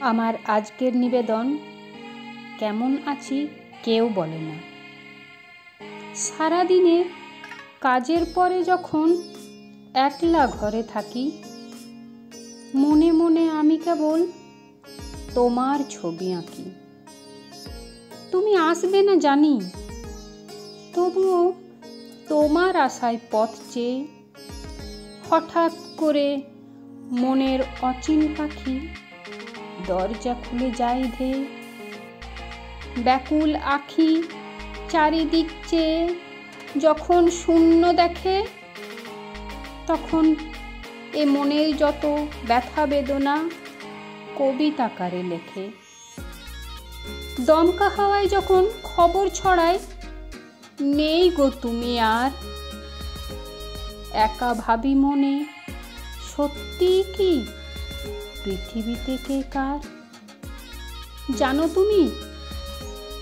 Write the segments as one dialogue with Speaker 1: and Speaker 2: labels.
Speaker 1: আমার আজকের নিবেদন, কেমন আছি কেউ বলে না। সারাদিনে কাজের পরে যখন একলা ঘরে থাকি, মনে মনে আমি কেবল তোমার ছবি আঁকি। তুমি আসবে না জানি, তবুও তোমার আশায় পথ চেয়ে হঠাৎ করে মনের অচিন পাখি দরজা খুলে যায় ধেয়ে। ব্যাকুল আঁখি চারিদিক চেয়ে যখন শূন্য দেখে, তখন এ মনের যত ব্যথা বেদনা কবিতাকারে লেখে। দমকা হাওয়ায় যখন খবর ছড়ায়, নেই গো তুমি আর, একা ভাবি মনে সত্যি কি পৃথিবীতে কে কার। জানো তুমি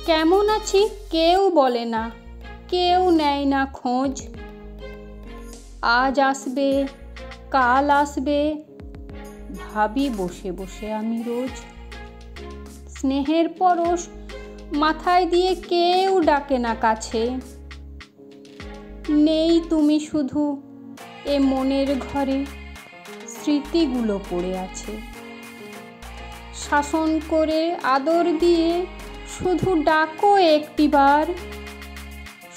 Speaker 1: কেমন আছি কেউ বলে না, কেউ নেয় না খোঁজ। আজ আসবে কাল আসবে ভাবি বসে বসে আমি রোজ। স্নেহের পরশ মাথায় দিয়ে কেউ ডাকে না কাছে, নেই তুমি শুধু এ মনের ঘরে, স্মৃতিগুলো পড়ে আছে। শাসন করে আদর দিয়ে শুধু ডাকো একটিবার,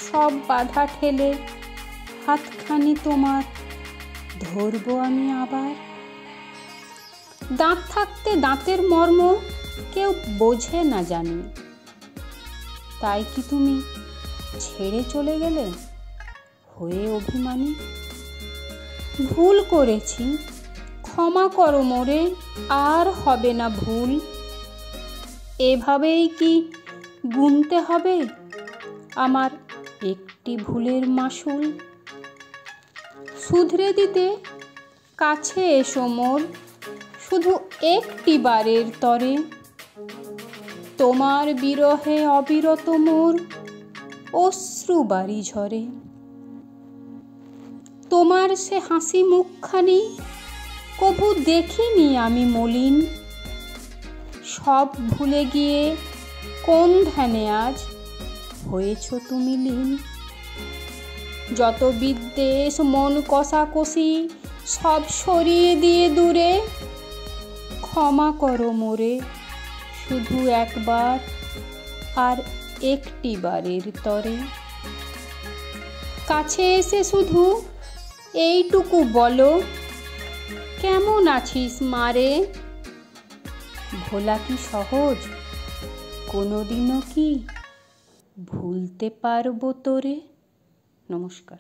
Speaker 1: সব বাধা ঠেলে হাতখানি তোমার ধরবো আমি আবার। দাঁত থাকতে দাঁতের মর্ম কেউ বোঝে না জানি, তাই কি তুমি ছেড়ে চলে গেলে হয়ে অভিমানী। ভুল করেছি ক্ষমা করো মোরে, আর হবে না ভুল। এভাবেই কি গুনতে হবে আমার একটি ভুলের মাসুল। শুধরে দিতে কাছে এসো মোর, শুধু একটি বারের তরে। তোমার বিরহে অবিরত মোর অশ্রু বারি ঝরে। তোমার সে হাসি মুখখানি কভু দেখিনি আমি মলিন। সব ভুলে গিয়ে কোন ধ্যানে আজ হয়েছ তুমি লীন। যত বিদ্বেষ মন কষাকষি সব সরিয়ে দিয়ে দূরে, ক্ষমা করো মোরে শুধু একবার আর একটি বারের তরে। কাছে এসে শুধু এইটুকু বলো, কেমন আছিস মারে। ভোলা কি সহজ, কোনোদিনও কি ভুলতে পারবো তোরে। নমস্কার।